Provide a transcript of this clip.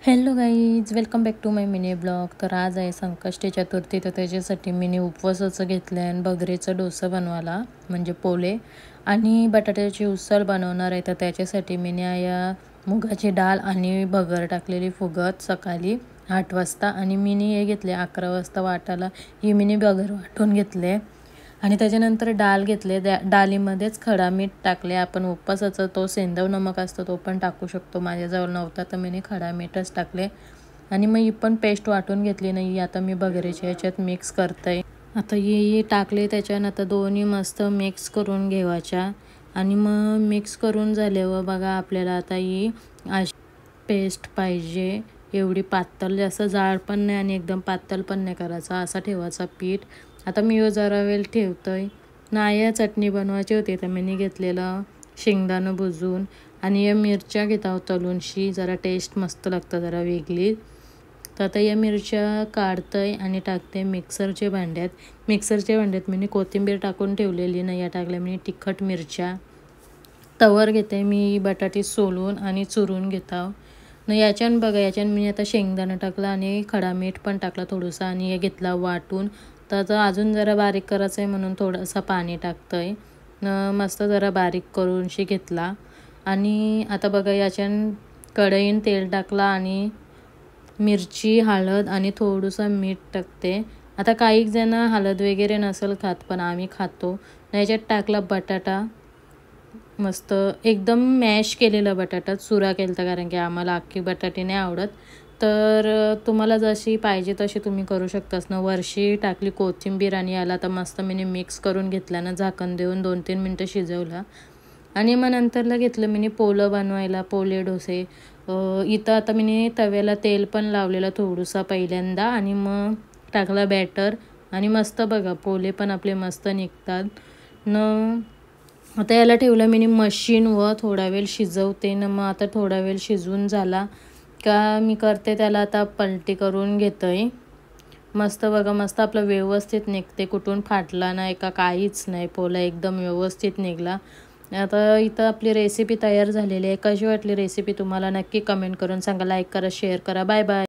Hello guys, welcome back to my mini blog. तर आज आहे संकष्टी चतुर्थी. तर त्याच्यासाठी मिनी उपवासाचं घेतलं आहे आणि भगरीचं डोसं बनवायला म्हणजे पोले आणि बटाट्याची उसळ बनवणार आहे. तर त्याच्यासाठी मिनी या मुगाची डाळ आणि भगर टाकलेली फुगत सकाळी 8 वाजता आणि मिनी हे घेतले 11 वाजता वाटायला. ही मिनी भगर वाटून घेतले आणि त्याच्यानंतर डाळ घेतले. डाळीमध्येच खडा मीठ टाकले. आपण उपवासाचा तो सेंदव नमक असतो तो पण टाकू शकतो. माझ्याजवळ नव्हता तर मी खडा मीठच टाकले आणि मग ही पण पेस्ट वाटून घेतली. नाही आता मी भगरीच्या ह्याच्यात मिक्स करते. आता ही टाकले त्याच्यानं आता दोन्ही मस्त मिक्स करून घेवायच्या आणि मग मिक्स करून झाल्यावर बघा आपल्याला आता ही अशी पेस्ट पाहिजे. एवढी पातळ, जास्त जाड पण नाही आणि एकदम पातळ पण नाही करायचा, असा ठेवायचा पीठ. आता मी जरा वेळ ठेवतोय. नाही चटणी बनवायची होती तर मी घेतलेलं शेंगदाणं भुजून आणि या मिरच्या घेता तलूनशी, जरा टेस्ट मस्त लागतं, जरा वेगळी. तर आता या मिरच्या काढतोय आणि टाकते मिक्सरच्या भांड्यात मी कोथिंबीर टाकून ठेवलेली नाही, या टाकल्या मी तिखट मिरच्या. तवर घेते मी बटाटे सोलून आणि चुरून घेता न याच्यानं बघा. याच्यानं मी आता शेंगदाणा टाकला आणि खडा मीठ पण टाकला थोडंसं आणि हे घेतला वाटून. तर अजून जरा बारीक करायचं आहे म्हणून थोडंसं पाणी टाकतंय न मस्त जरा बारीक करूनशी घेतला. आणि आता बघा याच्यानं कढईन तेल टाकला आणि मिरची, हळद आणि थोडंसं मीठ टाकते. आता काही जण हळद वगैरे नसेल खात पण आम्ही खातो. याच्यात टाकला बटाटा, मस्त एकदम मॅश केलेला बटाटा, चुरा केला कारण की आम्हाला अख्खी बटाटे नाही आवडत. तर तुम्हाला जशी पाहिजे तशी तुम्ही करू शकतास ना. वरशी टाकली कोथिंबीर आणि याला आता मस्त मी मिक्स करून घेतलं ना, झाकण देऊन 2-3 मिनटं शिजवला आणि मग नंतरला घेतलं मी पोलं बनवायला, पोले डोसे. इथं आता मी तव्याला तेल पण लावलेलं थोडंसं पहिल्यांदा आणि मग टाकला बॅटर आणि मस्त बघा पोले पण आपले मस्त निघतात न. आता याला ठेवलं मी मशीनवर थोडा वेळ शिजवते ना. मग आता थोडा वेळ शिजवून झाला का मी करते त्याला आता पलटी करून घेतोय. मस्त बघा, मस्त आपलं व्यवस्थित निघते, कुठून फाटला नाही का काहीच नाही, पोला एकदम व्यवस्थित निघला. आता इथं आपली रेसिपी तयार झालेली आहे. कशी वाटली रेसिपी तुम्हाला नक्की कमेंट करून सांगा. लाईक करा, शेअर करा. Bye bye.